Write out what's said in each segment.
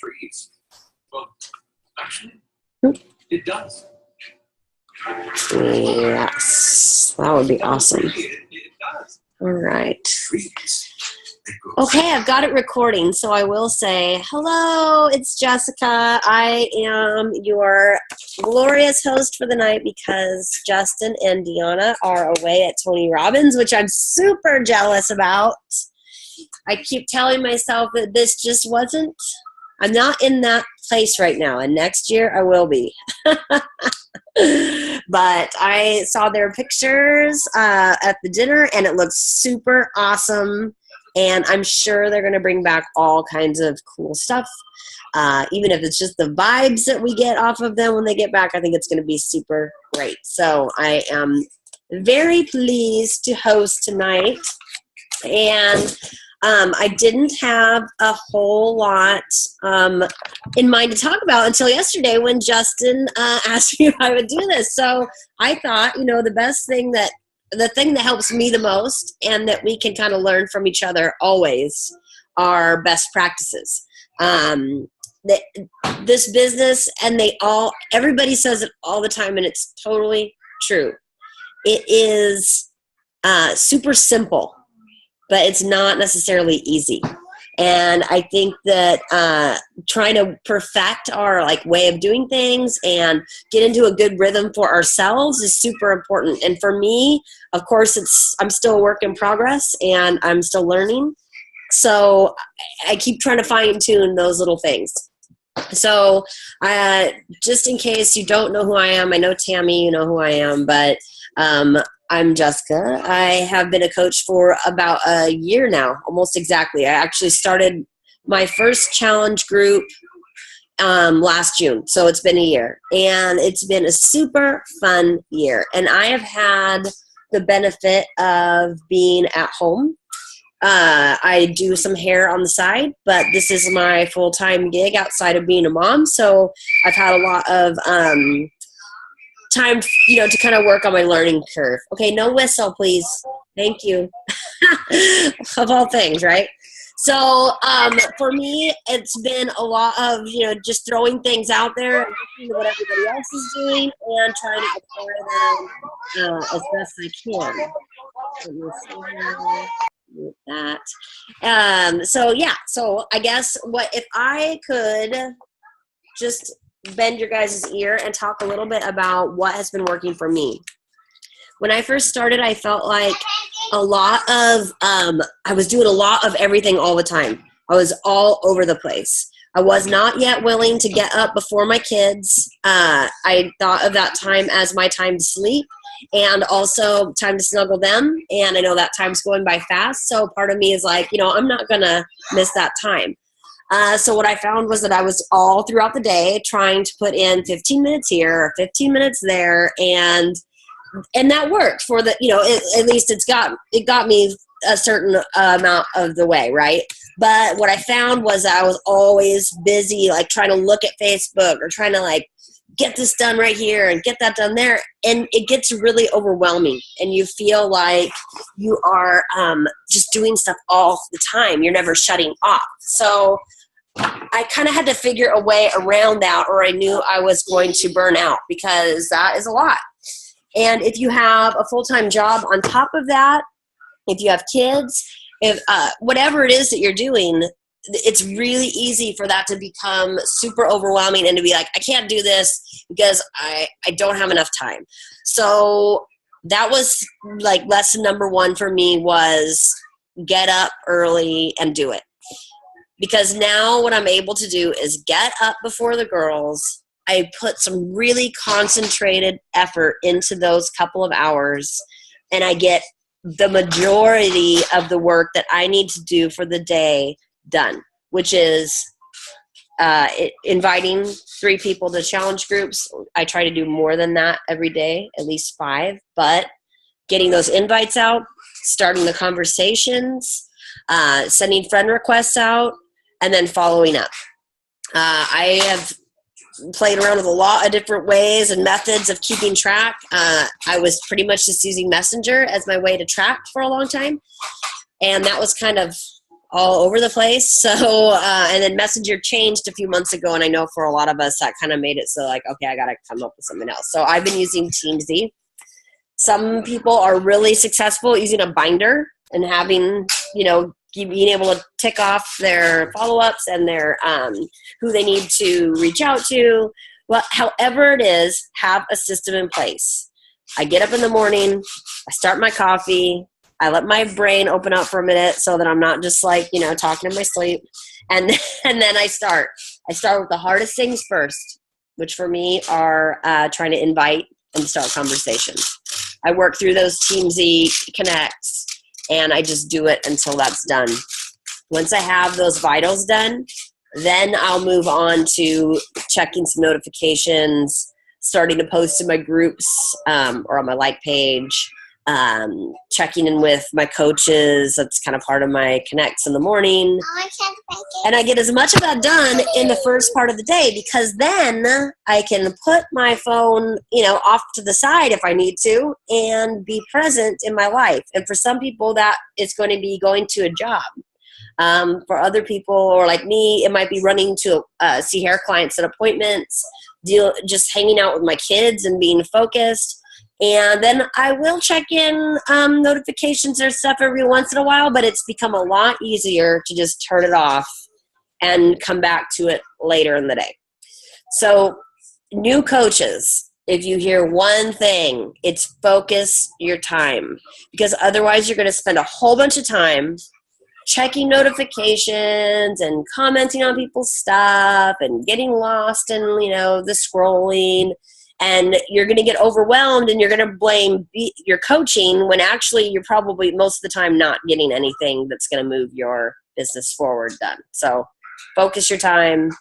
trees. Well, actually, it does. Yes, that would be awesome. It does. All right. Trees. Okay, I've got it recording, so I will say, hello, it's Jessica. I am your glorious host for the night because Justin and Dionna are away at Tony Robbins, which I'm super jealous about. I keep telling myself that this just wasn't, I'm not in that place right now, and next year I will be. But I saw their pictures at the dinner, and it looks super awesome. And I'm sure they're going to bring back all kinds of cool stuff. Even if it's just the vibes that we get off of them when they get back, I think it's going to be super great. So I am very pleased to host tonight. And I didn't have a whole lot in mind to talk about until yesterday when Justin asked me if I would do this. So I thought, the thing that helps me the most and that we can kind of learn from each other always are best practices. This business, and everybody says it all the time, and it's totally true. It is super simple, but it's not necessarily easy. And I think that trying to perfect our way of doing things and get into a good rhythm for ourselves is super important. And for me, of course, I'm still a work in progress and I'm still learning. So I keep trying to fine tune those little things. So just in case you don't know who I am, I know Tammy, you know who I am, but I'm Jessica. I have been a coach for about a year now, almost exactly. I actually started my first challenge group last June, so it's been a year. And it's been a super fun year. And I have had the benefit of being at home. I do some hair on the side, but this is my full-time gig outside of being a mom. So I've had a lot of time, to kind of work on my learning curve. Okay, no whistle, please. Thank you. Of all things, right? So for me, it's been a lot of, just throwing things out there, listening to what everybody else is doing, and trying to apply them as best I can. Let me see with that. So I guess if I could just bend your guys' ear and talk a little bit about what has been working for me. When I first started, I felt like I was doing a lot of everything all the time. I was all over the place. I was not yet willing to get up before my kids. I thought of that time as my time to sleep and also time to snuggle them. And I know that time's going by fast. So part of me is like, I'm not going to miss that time. So what I found was that I was all throughout the day trying to put in 15 minutes here or 15 minutes there, and that worked for the, at least it got me a certain amount of the way, right? But what I found was I was always busy, trying to look at Facebook or trying to get this done right here and get that done there, and it gets really overwhelming, and you feel like you are just doing stuff all the time. You're never shutting off. So I kind of had to figure a way around that, or I knew I was going to burn out, because that is a lot. And if you have a full-time job on top of that, if you have kids, if whatever it is that you're doing, it's really easy for that to become super overwhelming and to be like, I can't do this because I don't have enough time. So that was lesson number one for me, was get up early and do it. Because now what I'm able to do is get up before the girls. I put some really concentrated effort into those couple of hours, and I get the majority of the work that I need to do for the day done, which is inviting 3 people to challenge groups. I try to do more than that every day, at least 5, but getting those invites out, starting the conversations, sending friend requests out, and then following up. I have played around with a lot of different ways and methods of keeping track. I was pretty much just using Messenger as my way to track for a long time. And that was kind of all over the place. So, and then Messenger changed a few months ago, and I know for a lot of us that kind of made it so like, okay, I got to come up with something else. So I've been using Teamsy. Some people are really successful using a binder and having, being able to tick off their follow-ups and their who they need to reach out to. Well, however it is, have a system in place. I get up in the morning, I start my coffee, I let my brain open up for a minute so that I'm not just like, talking in my sleep. And then I start. I start with the hardest things first, which for me are trying to invite and start conversations. I work through those Teamsy connects, and I just do it until that's done. Once I have those vitals done, then I'll move on to checking some notifications, starting to post in my groups or on my like page, checking in with my coaches. That's kind of part of my connects in the morning. And I get as much of that done in the first part of the day, because then I can put my phone, off to the side if I need to and be present in my life. And for some people, that is going to be going to a job. For other people, or like me, it might be running to see hair clients at appointments, just hanging out with my kids and being focused. And then I will check in notifications or stuff every once in a while, but it's become a lot easier to just turn it off and come back to it later in the day. So new coaches, if you hear one thing, it's focus your time, because otherwise you're going to spend a whole bunch of time checking notifications and commenting on people's stuff and getting lost in, the scrolling. And you're going to get overwhelmed and you're going to blame your coaching when actually you're probably most of the time not getting anything that's going to move your business forward done. So focus your time,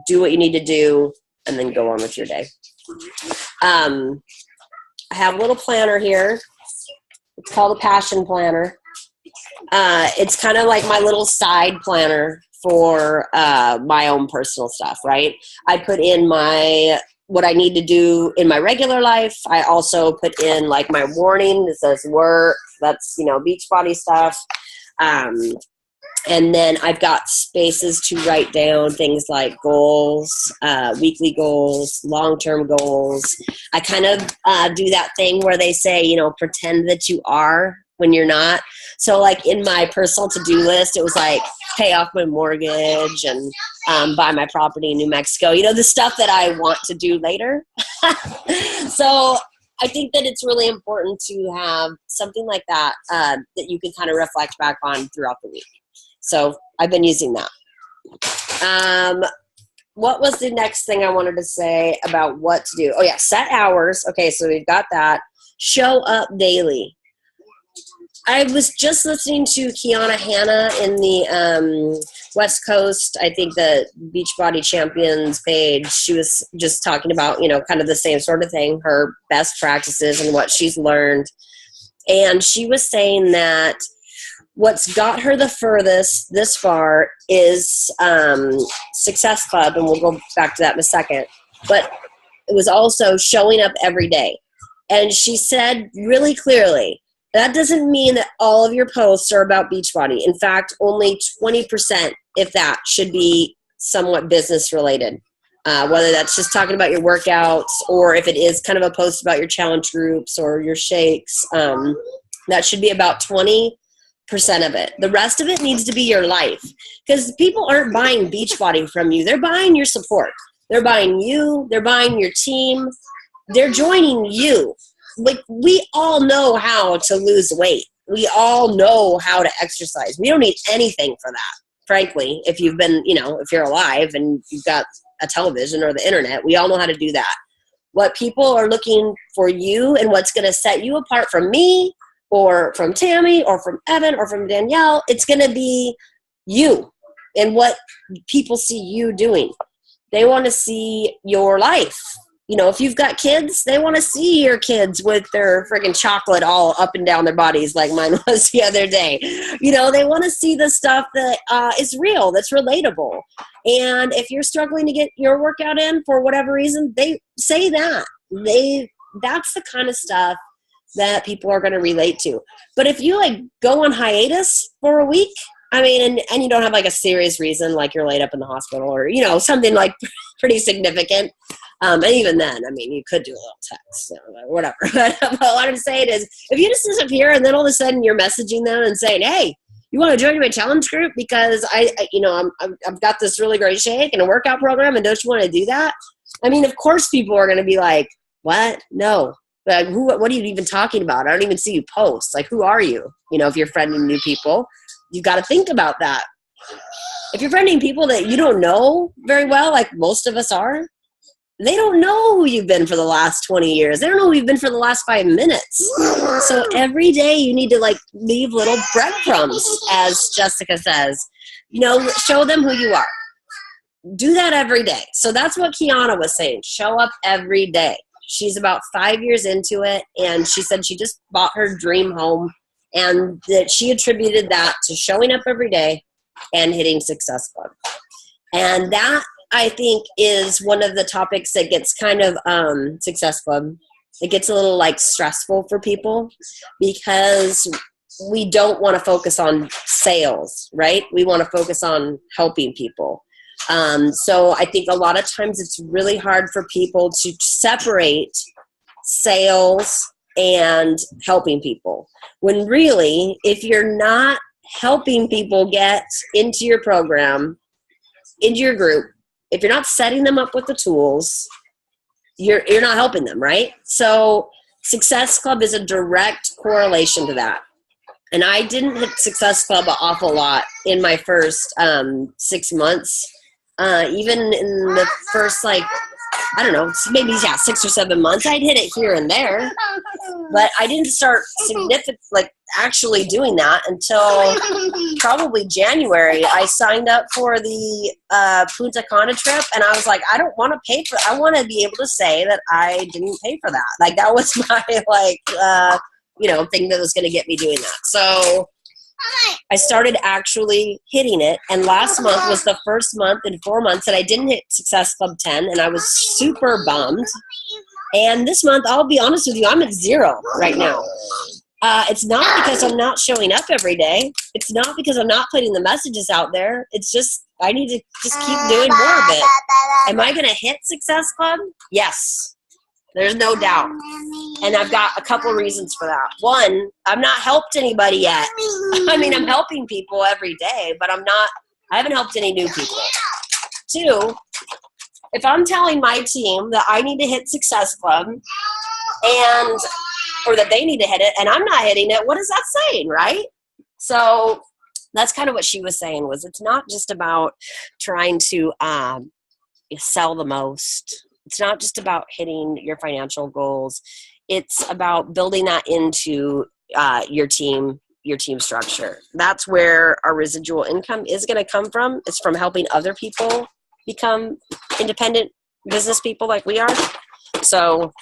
do what you need to do, and then go on with your day. I have a little planner here. It's called a passion planner. It's kind of like my little side planner for my own personal stuff, right? I put in what I need to do in my regular life. I also put in like my morning. It says work. That's, Beachbody stuff. And then I've got spaces to write down things like goals, weekly goals, long-term goals. I kind of do that thing where they say, pretend that you are when you're not. So like in my personal to-do list, it was like pay off my mortgage and buy my property in New Mexico, the stuff that I want to do later. So I think that it's really important to have something like that that you can kind of reflect back on throughout the week. So I've been using that. What was the next thing I wanted to say about what to do? Oh yeah, set hours. Okay, so we've got that. Show up daily. I was just listening to Kiana Hanna in the West Coast, I think the Beachbody Champions page. She was just talking about, kind of the same sort of thing, her best practices and what she's learned. And she was saying that what's got her the furthest this far is Success Club, and we'll go back to that in a second. But it was also showing up every day. And she said really clearly, that doesn't mean that all of your posts are about Beachbody. In fact, only 20%, if that, should be somewhat business related. Whether that's just talking about your workouts, or if it is kind of a post about your challenge groups or your shakes, that should be about 20% of it. The rest of it needs to be your life, because people aren't buying Beachbody from you. They're buying your support. They're buying you. They're buying your team. They're joining you. Like, we all know how to lose weight. We all know how to exercise. We don't need anything for that, frankly. If you've been, if you're alive and you've got a television or the internet, we all know how to do that. What people are looking for you, and what's going to set you apart from me or from Tammy or from Evan or from Danielle, it's going to be you and what people see you doing. They want to see your life. If you've got kids, they want to see your kids with their friggin' chocolate all up and down their bodies like mine was the other day. They want to see the stuff that is real, that's relatable. And if you're struggling to get your workout in for whatever reason, they say that. That's the kind of stuff that people are going to relate to. But if you go on hiatus for a week I mean, and you don't have like a serious reason, like you're laid up in the hospital or, you know, something like pretty significant. And even then, I mean, you could do a little text or whatever. But what I'm saying is, if you just disappear and then all of a sudden you're messaging them and saying, hey, you want to join my challenge group because I've got this really great shake and a workout program, and don't you want to do that? I mean, of course, people are going to be like, "What? No. Like, what are you even talking about? I don't even see you post. Like, who are you? You know, if you're friending new people, you've got to think about that. If you're friending people that you don't know very well, like most of us are, they don't know who you've been for the last 20 years. They don't know who you've been for the last 5 minutes. So every day you need to like leave little breadcrumbs, as Jessica says. You know, show them who you are. Do that every day. So that's what Kiana was saying. Show up every day. She's about 5 years into it, and she said she just bought her dream home, and that she attributed that to showing up every day and hitting Success Club. And that, I think, is one of the topics that gets kind of Success Club. It gets a little like stressful for people because we don't want to focus on sales, right? We want to focus on helping people. So I think a lot of times it's really hard for people to separate sales and helping people. When really, if you're not helping people get into your program, into your group, if you're not setting them up with the tools, you're not helping them, right? So Success Club is a direct correlation to that. And I didn't hit Success Club an awful lot in my first 6 months. Even in the first, like, I don't know, maybe, 6 or 7 months, I'd hit it here and there. But I didn't start actually doing that until probably January. I signed up for the Punta Cana trip, and I was like, I don't want to pay for it. I want to be able to say that I didn't pay for that. Like, that was my, thing that was going to get me doing that. So I started actually hitting it, and last month was the first month in 4 months that I didn't hit Success Club 10, and I was super bummed. And this month, I'll be honest with you, I'm at 0 right now. It's not because I'm not showing up every day. It's not because I'm not putting the messages out there. It's just I need to just keep doing more of it. Am I going to hit Success Club? Yes. There's no doubt. And I've got a couple reasons for that. One, I've not helped anybody yet. I mean, I'm helping people every day, but I haven't helped any new people. Two, if I'm telling my team that I need to hit Success Club or that they need to hit it and I'm not hitting it, what is that saying, right? So that's kind of what she was saying, was it's not just about trying to sell the most. It's not just about hitting your financial goals. It's about building that into your team structure. That's where our residual income is going to come from. It's from helping other people become independent business people like we are. So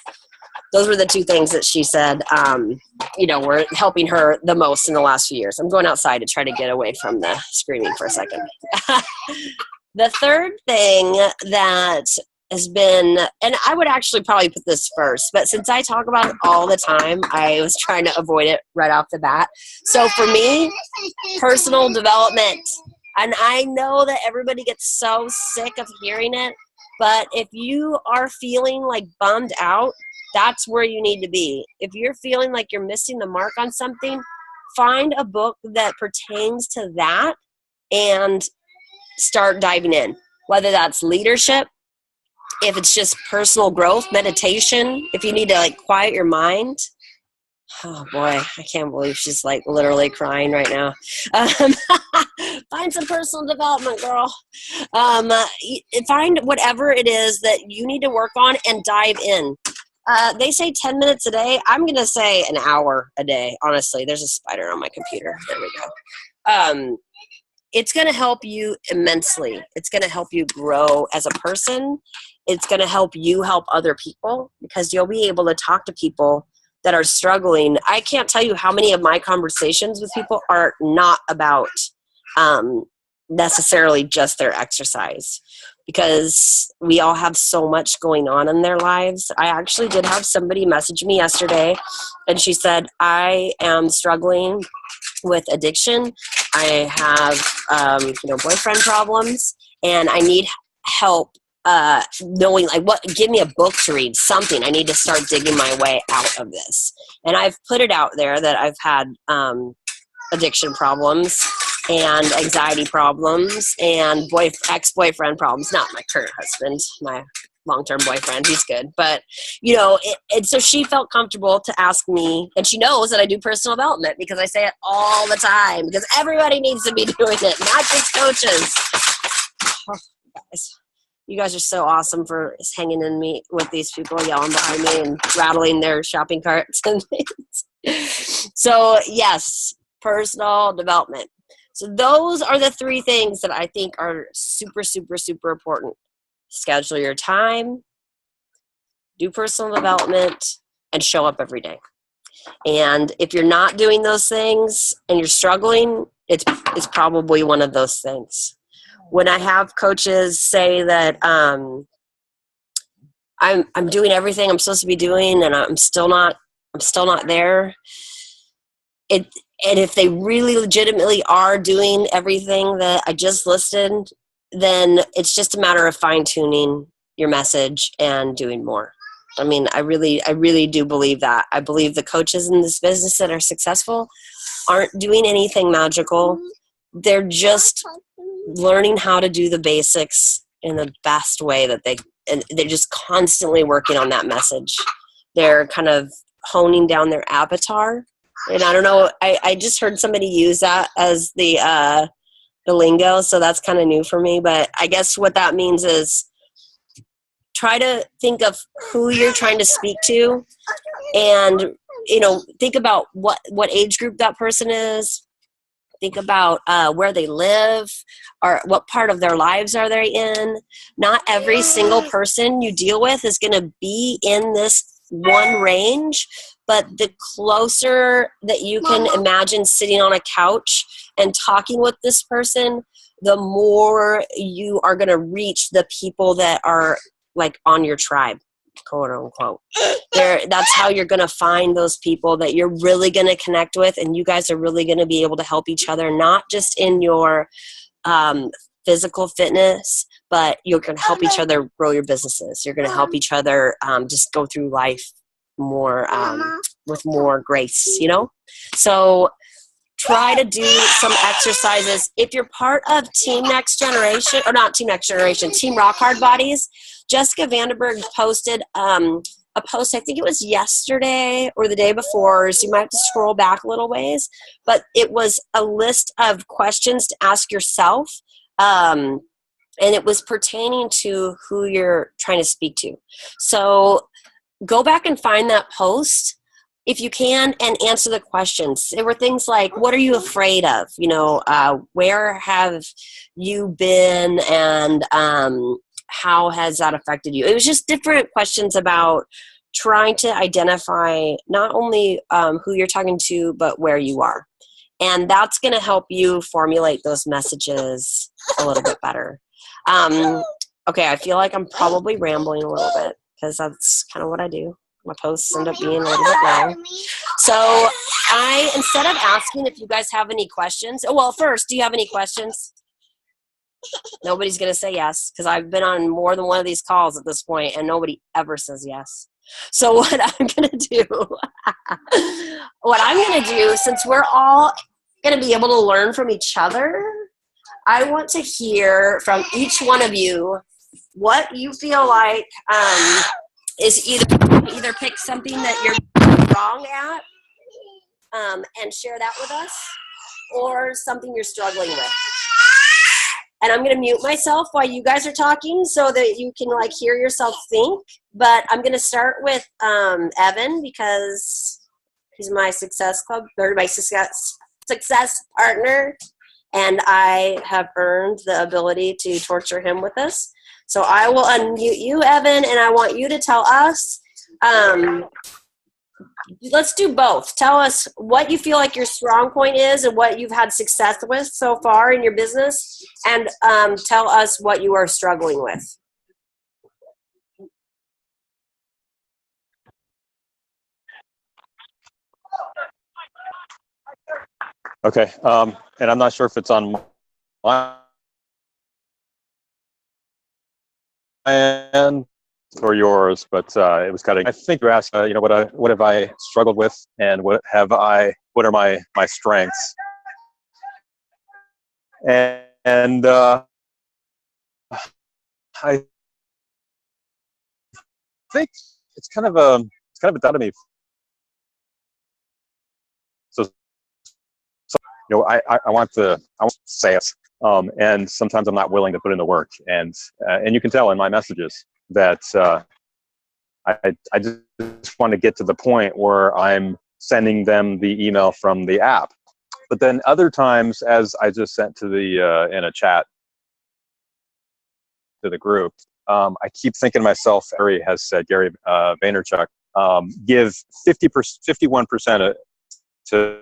those were the two things that she said, were helping her the most in the last few years. I'm going outside to try to get away from the screaming for a second. The third thing that has been, and I would actually probably put this first, but since I talk about it all the time, I was trying to avoid it right off the bat. So for me, personal development. And I know that everybody gets so sick of hearing it, but if you are feeling like bummed out, that's where you need to be. If you're feeling like you're missing the mark on something, find a book that pertains to that and start diving in. Whether that's leadership, if it's just personal growth, meditation, if you need to quiet your mind. Oh boy, I can't believe she's literally crying right now. Find some personal development, girl. Find whatever it is that you need to work on and dive in. They say 10 minutes a day. I'm going to say an hour a day. Honestly, there's a spider on my computer. There we go. It's going to help you immensely. It's going to help you grow as a person. It's going to help you help other people because you'll be able to talk to people that are struggling. I can't tell you how many of my conversations with people are not about necessarily just their exercise, because we all have so much going on in their lives. I actually did have somebody message me yesterday, and she said, I am struggling with addiction, I have, boyfriend problems, and I need help knowing like give me a book to read, something. I need to start digging my way out of this. And I've put it out there that I've had addiction problems and anxiety problems and ex-boyfriend problems. Not my current husband, my long-term boyfriend. He's good. But, and so she felt comfortable to ask me, and she knows that I do personal development because I say it all the time, because everybody needs to be doing it, not just coaches. Oh, guys. You guys are so awesome for hanging in me with these people yelling behind me and rattling their shopping carts and things. So, yes, personal development. So those are the 3 things that I think are super, super, super important. Schedule your time, do personal development, and show up every day. And if you're not doing those things and you're struggling, it's probably one of those things. When I have coaches say that I'm doing everything I'm supposed to be doing and I'm still not there, and if they really legitimately are doing everything that I just listed, then it's just a matter of fine-tuning your message and doing more. I mean, I really do believe that. I believe the coaches in this business that are successful aren't doing anything magical. They're just learning how to do the basics in the best way and they're just constantly working on that message. They're kind of honing down their avatar. And I don't know, I just heard somebody use that as the lingo, so that's kind of new for me. But I guess what that means is try to think of who you're trying to speak to, and think about what age group that person is. Think about where they live, or what part of their lives are they in. Not every single person you deal with is going to be in this one range, but the closer that you can imagine sitting on a couch and talking with this person, the more you are going to reach the people that are like on your tribe, quote unquote. That's how you're going to find those people that you're really going to connect with, and you guys are really going to be able to help each other, not just in your physical fitness, but you're going to help each other grow your businesses. You're going to help each other just go through life more with more grace, So try to do some exercises. If you're part of Team Next Generation, or not Team Next Generation, Team Rock Hard Bodies, Jessica Vandenberg posted a post, I think it was yesterday or the day before, so you might have to scroll back a little ways, but it was a list of questions to ask yourself, and it was pertaining to who you're trying to speak to. So go back and find that post if you can and answer the questions. There were things like, what are you afraid of? Where have you been, and how has that affected you? It was just different questions about trying to identify not only who you're talking to, but where you are. And that's going to help you formulate those messages a little bit better. Okay, I feel like I'm probably rambling a little bit because that's kind of what I do. My posts end up being a little bit long. So instead of asking if you guys have any questions, well, first, do you have any questions? Nobody's going to say yes, because I've been on more than one of these calls at this point, and nobody ever says yes. So what I'm going to do, since we're all going to be able to learn from each other, I want to hear from each one of you what you feel like is either pick something that you're wrong at and share that with us, or something you're struggling with. And I'm going to mute myself while you guys are talking so that you can hear yourself think. But I'm going to start with Evan, because he's my success club, or my success partner, and I have earned the ability to torture him with this. So I will unmute you, Evan, and I want you to tell us, let's do both. Tell us what you feel like your strong point is and what you've had success with so far in your business, and tell us what you are struggling with. Okay. And I'm not sure if it's on my end or yours, but it was cutting. I think you asked, what have I struggled with, and what are my strengths? And I think it's kind of a dichotomy. So I want to say it, and sometimes I'm not willing to put in the work, and you can tell in my messages that I just want to get to the point where I'm sending them the email from the app. But then other times, as I just sent to the in a chat to the group, I keep thinking to myself, Gary Vaynerchuk, give 51% to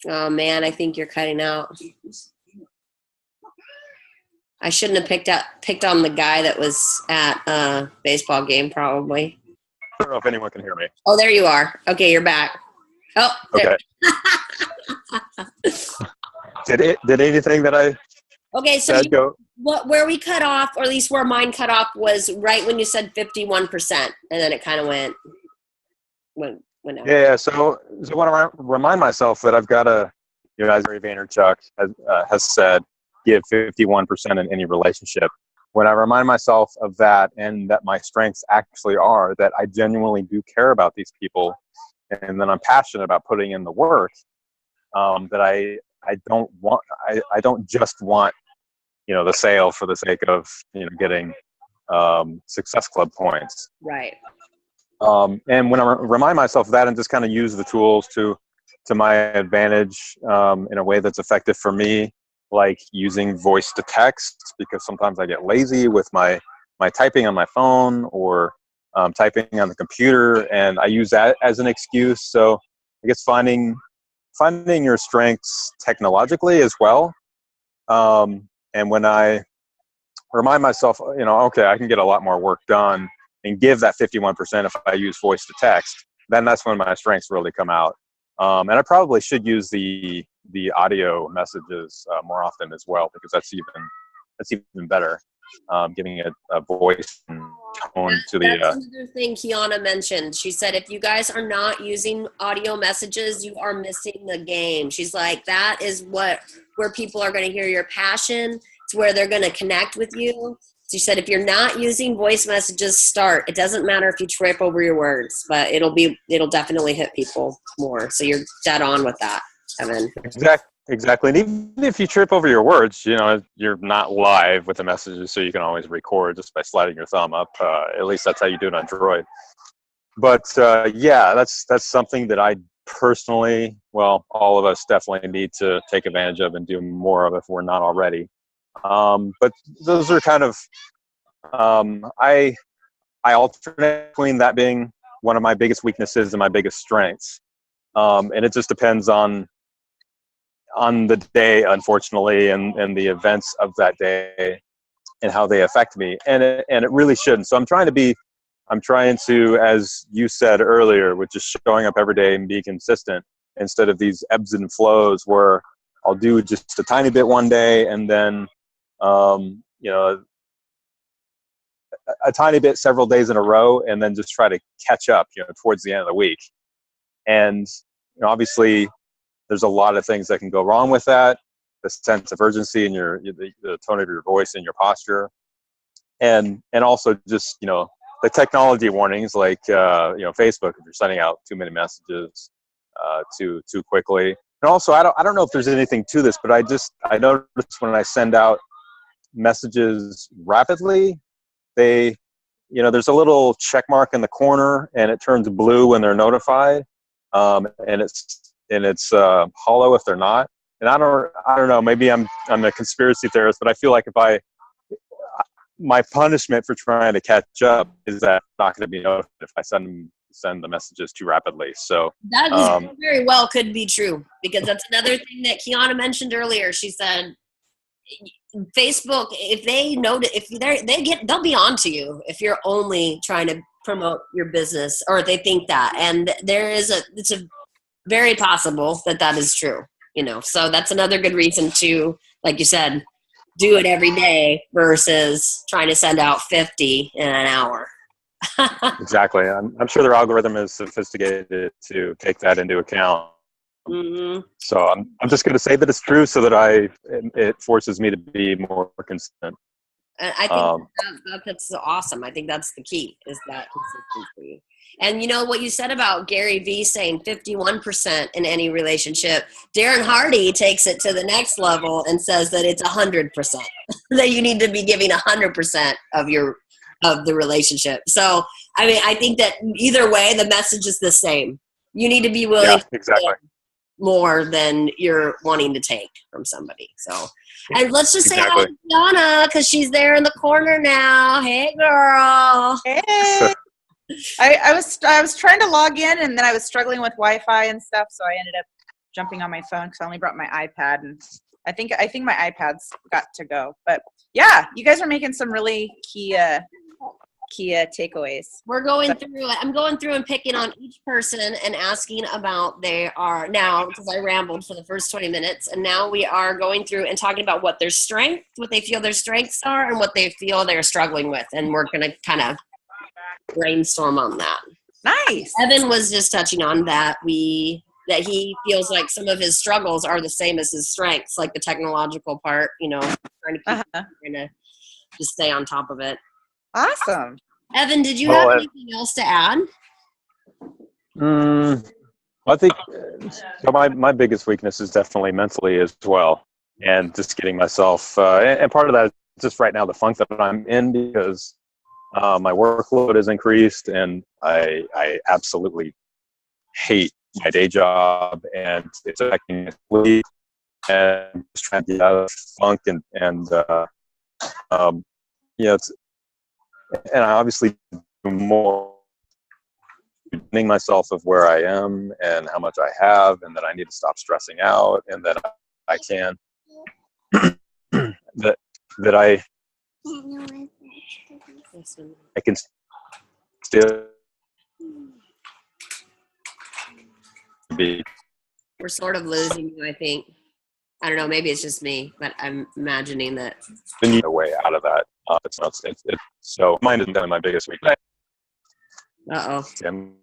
Oh man, I think you're cutting out. I shouldn't have picked on the guy that was at a baseball game, probably. I don't know if anyone can hear me. Oh, there you are. Okay, you're back. Oh, okay. Did anything that I okay? So where we cut off, or at least where mine cut off, was right when you said 51%, and then it kind of went out. Yeah. So I want to remind myself that I've got as Gary Vaynerchuk has said, give 51% in any relationship. When I remind myself of that, and that my strengths actually are that I genuinely do care about these people, and then I'm passionate about putting in the work, that I don't just want, the sale for the sake of, getting Success Club points. Right. And when I remind myself of that and just kind of use the tools to my advantage in a way that's effective for me, like using voice to text, because sometimes I get lazy with my typing on my phone or typing on the computer, and I use that as an excuse. So I guess finding your strengths technologically as well. And when I remind myself, okay, I can get a lot more work done and give that 51% if I use voice to text, then that's when my strengths really come out. And I probably should use the audio messages more often as well, because that's even better, giving it a voice and tone to the. That's another thing Kiana mentioned. She said, if you guys are not using audio messages, you are missing the game. She's like, that is where people are going to hear your passion. It's where they're going to connect with you. She said, if you're not using voice messages, start. It doesn't matter if you trip over your words, but it'll definitely hit people more. So you're dead on with that, Evan. Exactly. And even if you trip over your words, you're not live with the messages, so you can always record just by sliding your thumb up. At least that's how you do it on Droid. But that's something that I personally, well, all of us definitely need to take advantage of and do more of if we're not already. But those are kind of, I alternate between that being one of my biggest weaknesses and my biggest strengths. And it just depends on the day, unfortunately, and the events of that day and how they affect me. And it really shouldn't. So I'm trying to, as you said earlier, with just showing up every day and be consistent, instead of these ebbs and flows where I'll do just a tiny bit one day and then, a tiny bit several days in a row, and then just try to catch up, towards the end of the week. And, obviously there's a lot of things that can go wrong with that. The sense of urgency in the tone of your voice and your posture. And also just, the technology warnings, like, Facebook, if you're sending out too many messages too quickly. And also, I don't know if there's anything to this, but I noticed when I send out messages rapidly, there's a little check mark in the corner, and it turns blue when they're notified, and it's hollow if they're not. And I don't know, maybe I'm a conspiracy theorist, but I feel like my punishment for trying to catch up is that I'm not going to be notified if I send the messages too rapidly. So that very well could be true, because that's another thing that Kiana mentioned earlier. She said, Facebook, if they notice, they'll be on to you if you're only trying to promote your business, or they think that. And it's a very possible that is true, so that's another good reason to, like you said, do it every day versus trying to send out 50 in an hour. Exactly. I'm sure their algorithm is sophisticated to take that into account. Mm-hmm. So I'm just going to say that it's true, so that it forces me to be more consistent. And I think that's awesome. I think that's the key, is that consistency. And what you said about Gary Vee saying 51% in any relationship, Darren Hardy takes it to the next level and says that it's 100%, that you need to be giving 100% of the relationship. So, I mean, I think that either way, the message is the same. You need to be willing to exactly. more than you're wanting to take from somebody. So, and let's just say hi Exactly. to Donna, because she's there in the corner now. Hey, girl. Hey. I was trying to log in, and then I was struggling with Wi-Fi and stuff, so I ended up jumping on my phone because I only brought my iPad, and I think my iPad's got to go. But yeah, you guys are making some really key takeaways. We're going through it. I'm going through and picking on each person and asking about now, because I rambled for the first 20 minutes, and now we are going through and talking about what their strengths, what they feel their strengths are, and what they feel they're struggling with, and we're going to kind of brainstorm on that. Nice. Evan was just touching on that he feels like some of his struggles are the same as his strengths, like the technological part, trying to just stay on top of it. Awesome. Evan, did you have anything else to add? I think my biggest weakness is definitely mentally as well, and just getting myself and part of that is just right now the funk that I'm in, because my workload has increased, and I absolutely hate my day job, and it's affecting my sleep, and just trying to get out of the funk, and and I obviously do more reminding myself of where I am and how much I have, and that I need to stop stressing out, and that I can that I can still be. We're sort of losing you, I think. I don't know, maybe it's just me, but I'm imagining that. The way out of that. So mine isn't my biggest weakness. Uh-oh. I'm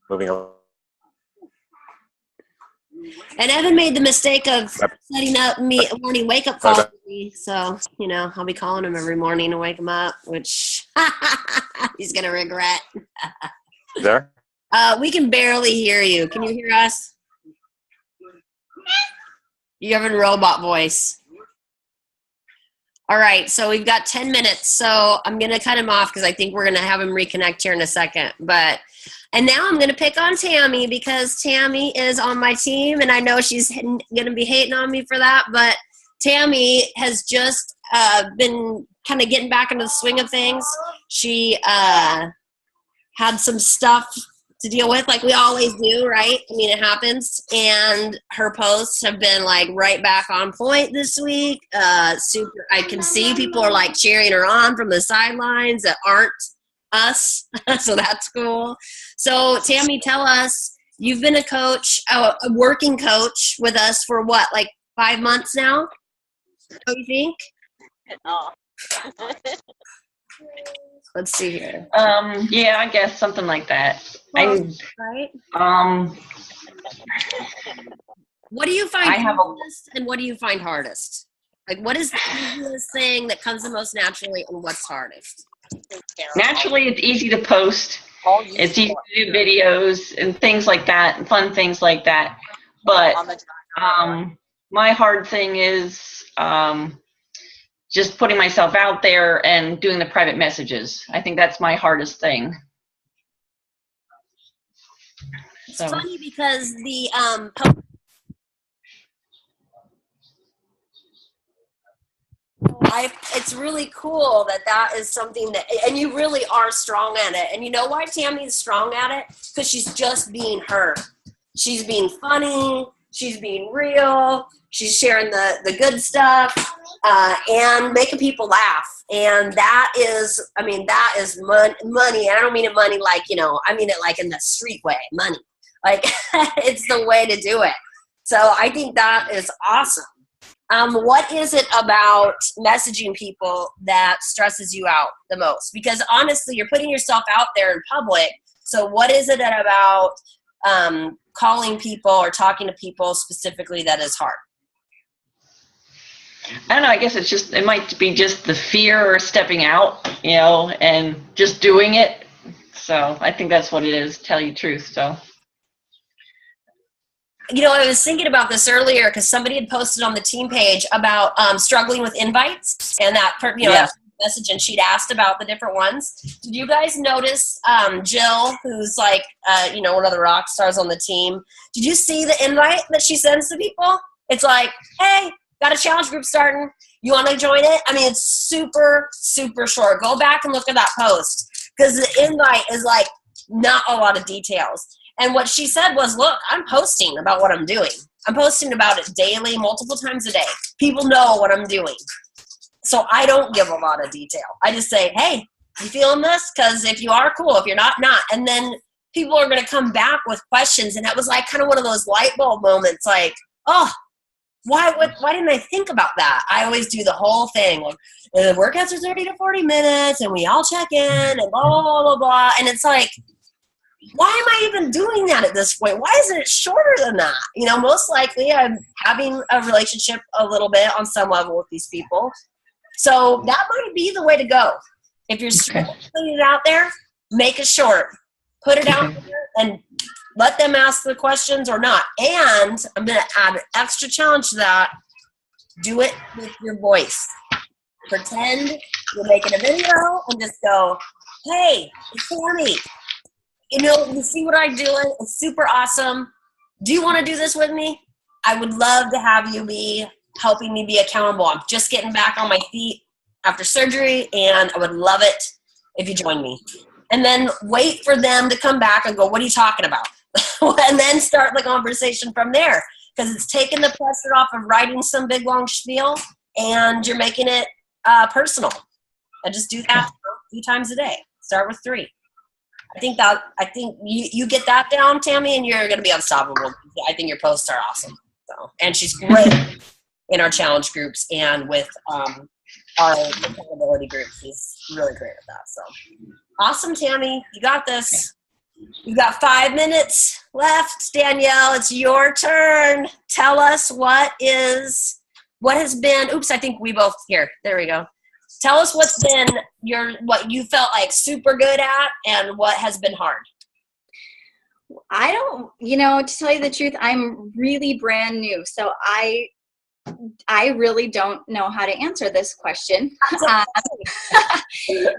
moving on. And Evan made the mistake of setting up me a morning wake-up call with me. So, I'll be calling him every morning to wake him up, which he's going to regret. There? We can barely hear you. Can you hear us? You have a robot voice. All right, so we've got 10 minutes. So I'm going to cut him off because I think we're going to have him reconnect here in a second. And now I'm going to pick on Tammy, because Tammy is on my team, and I know she's going to be hating on me for that. But Tammy has just been kind of getting back into the swing of things. She had some stuff to deal with, like we always do, right? I mean, it happens. And her posts have been like right back on point this week. Super. I can see people are like cheering her on from the sidelines that aren't us. So that's cool. So Tammy, tell us, you've been a coach, a working coach with us for what, like 5 months now? What do you think? Let's see here. Yeah, I guess something like that. Right. What do you find easiest and what do you find hardest? Like, what is the easiest thing that comes the most naturally, and what's hardest? Naturally, it's easy to post. It's easy to do videos and things like that, and fun things like that. But my hard thing is just putting myself out there and doing the private messages. I think that's my hardest thing. It's funny because the it's really cool that is something that, and you really are strong at it. And you know why Tammy's strong at it? Because she's just being her. She's being funny. She's being real. She's sharing the good stuff. and making people laugh. And that is money. And I don't mean it money like, I mean it like in the street way, money. Like it's the way to do it. So I think that is awesome. What is it about messaging people that stresses you out the most? Because honestly, you're putting yourself out there in public. So what is it about calling people or talking to people specifically that is hard? I don't know. I guess it might be just the fear of stepping out, and just doing it. So I think that's what it is, to tell you the truth. So. I was thinking about this earlier because somebody had posted on the team page about struggling with invites and that, message, and she'd asked about the different ones. Did you guys notice Jill, who's like, one of the rock stars on the team? Did you see the invite that she sends to people? It's like, hey, got a challenge group starting. You want to join it? I mean, it's super, super short. Go back and look at that post because the invite is like not a lot of details. And what she said was, look, I'm posting about what I'm doing. I'm posting about it daily, multiple times a day. People know what I'm doing. So I don't give a lot of detail. I just say, hey, you feeling this? Because if you are, cool. If you're not, not. And then people are going to come back with questions. And that was like kind of one of those light bulb moments like, oh, why didn't I think about that? I always do the whole thing. Like, the workouts are 30 to 40 minutes and we all check in and blah, blah, blah, blah, blah. And it's like, why am I even doing that at this point? Why isn't it shorter than that? Most likely I'm having a relationship a little bit on some level with these people. So that might be the way to go. If you're putting it out there, make it short. Put it out there and let them ask the questions or not. And I'm going to add an extra challenge to that. Do it with your voice. Pretend you're making a video and just go, hey, it's Tammy. You see what I'm doing? It's super awesome. Do you want to do this with me? I would love to have you be helping me be accountable. I'm just getting back on my feet after surgery, and I would love it if you join me. And then wait for them to come back and go, what are you talking about? And then start the conversation from there, because it's taking the pressure off of writing some big, long spiel, and you're making it personal. And just do that 3 times a day. Start with 3. I think you get that down, Tammy, and you're going to be unstoppable. I think your posts are awesome. So, and she's great in our challenge groups and with our accountability groups. She's really great at that. So awesome, Tammy. You got this. You got 5 minutes left. Danielle, it's your turn. Tell us what has been, I think we both here. There we go. Tell us what's been what you felt like super good at and what has been hard. I don't, to tell you the truth, I'm really brand new. So I really don't know how to answer this question.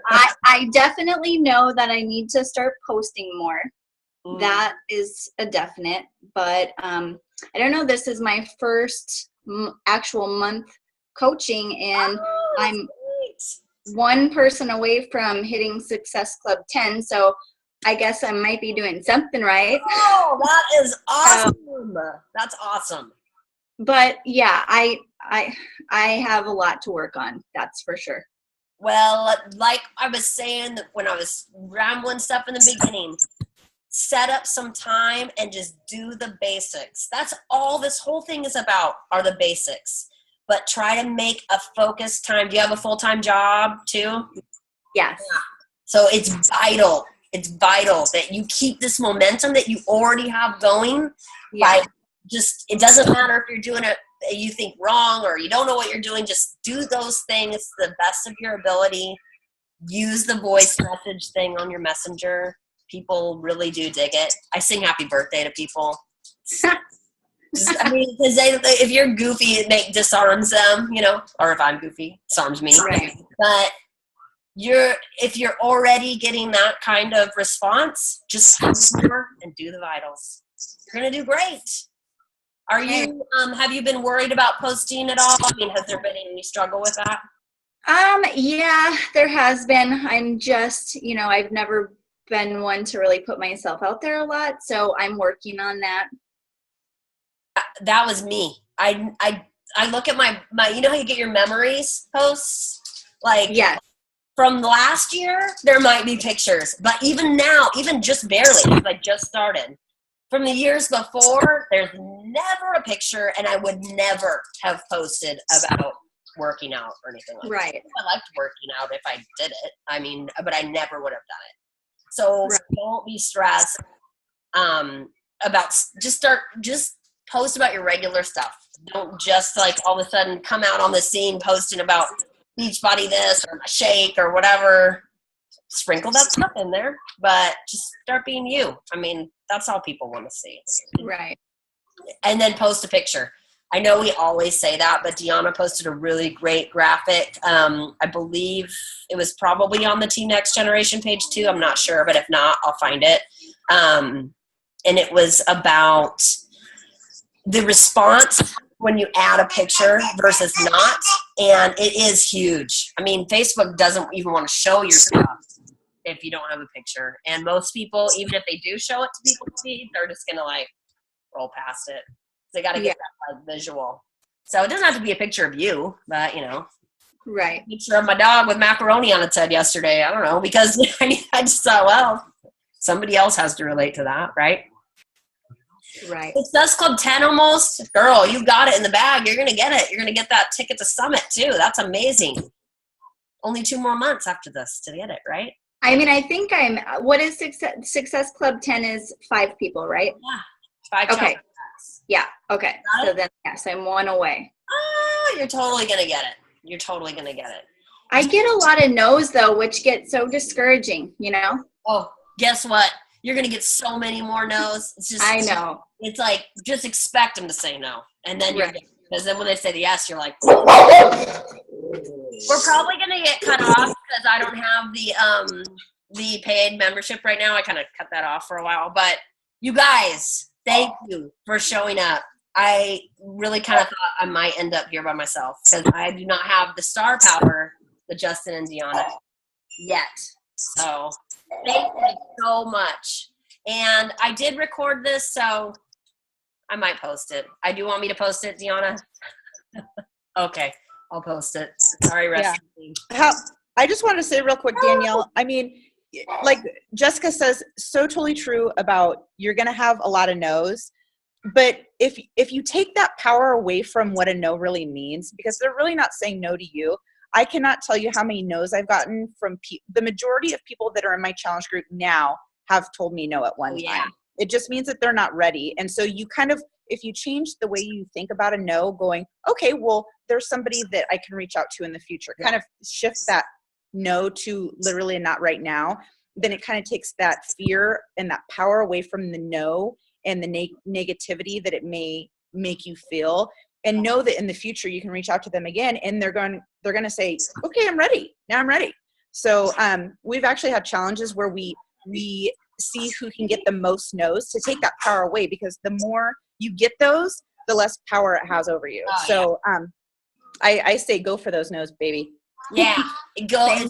I definitely know that I need to start posting more. That is a definite, but I don't know. This is my first actual month coaching, and I'm one person away from hitting Success Club 10. So I guess I might be doing something right. Oh, that is awesome. That's awesome. But yeah, I have a lot to work on. That's for sure. Well, like I was saying when I was rambling stuff in the beginning, set up some time and just do the basics. That's all this whole thing is about, are the basics. But try to make a focused time. Do you have a full-time job too? Yes. Yeah. So it's vital. It's vital that you keep this momentum that you already have going. Yeah. It doesn't matter if you're doing it, you think wrong or you don't know what you're doing. Just do those things to the best of your ability. Use the voice message thing on your messenger. People really do dig it. I sing happy birthday to people. Because if you're goofy, it disarms them, or if I'm goofy, disarms me. Right. But if you're already getting that kind of response, just more and do the vitals. You're gonna do great. Are you? Have you been worried about posting at all? I mean, has there been any struggle with that? Yeah, there has been. I'm just, I've never been one to really put myself out there a lot, so I'm working on that. That was me. I I look at my, you know how you get your memories posts? Like, Yes. from last year, there might be pictures. But even now, even just barely, because I just started. From the years before, there's never a picture, and I would never have posted about working out or anything like Right. that. I liked working out if I did it. I mean, but I never would have done it. So don't be stressed about, just post about your regular stuff. Don't just like all of a sudden come out on the scene posting about Beachbody this or shake or whatever. Sprinkle that stuff in there, but just start being you. I mean, that's all people want to see. Right. And then post a picture. I know we always say that, but Dionna posted a really great graphic. I believe it was probably on the Team Next Generation page too. I'm not sure, but if not, I'll find it. And it was about the response when you add a picture versus not. And it is huge. I mean, Facebook doesn't even want to show your stuff if you don't have a picture. And most people, even if they do show it to people to see, they're just going to like roll past it. They got to get that like visual. So it doesn't have to be a picture of you, but you know. Right. A picture of my dog with macaroni on its head yesterday. I don't know, because I just thought, well, somebody else has to relate to that, right? Right. Success Club 10 almost. Girl, you got it in the bag. You're going to get it. You're going to get that ticket to Summit too. That's amazing. Only 2 more months after this to get it, right? I mean, I think what is Success Club 10 is 5 people, right? Yeah. 5 Okay. challenges. Yeah. Okay. So then, yes, I'm 1 away. Oh, you're totally going to get it. You're totally going to get it. I get a lot of no's though, which get so discouraging, you know? Oh, guess what? You're going to get so many more no's. It's just, I know. It's like, just expect them to say no. And then you're, because then when they say the yes, you're like, we're probably going to get cut off because I don't have the paid membership right now. I kind of cut that off for a while. But you guys, thank you for showing up. I really kind of thought I might end up here by myself because I do not have the star power, the Justin and Dionna, yet. So thank you so much. And I did record this, so I might post it. Do you want me to post it, Dionna? Okay, I'll post it. Sorry, rest. I just want to say real quick, Danielle, I mean, like Jessica says, so totally true about you're going to have a lot of no's. But if you take that power away from what a no really means, because they're really not saying no to you, I cannot tell you how many no's I've gotten from the majority of people that are in my challenge group now have told me no at one time. It just means that they're not ready. And so you kind of, if you change the way you think about a no, going, okay, well, there's somebody that I can reach out to in the future, kind of shift that no to literally not right now, then it kind of takes that fear and that power away from the no and the negativity that it may make you feel, and know that in the future you can reach out to them again and they're going to say, okay, I'm ready. Now I'm ready. So we've actually had challenges where we see who can get the most no's to take that power away, because the more you get those, the less power it has over you. I say go for those no's, baby. Yeah, go.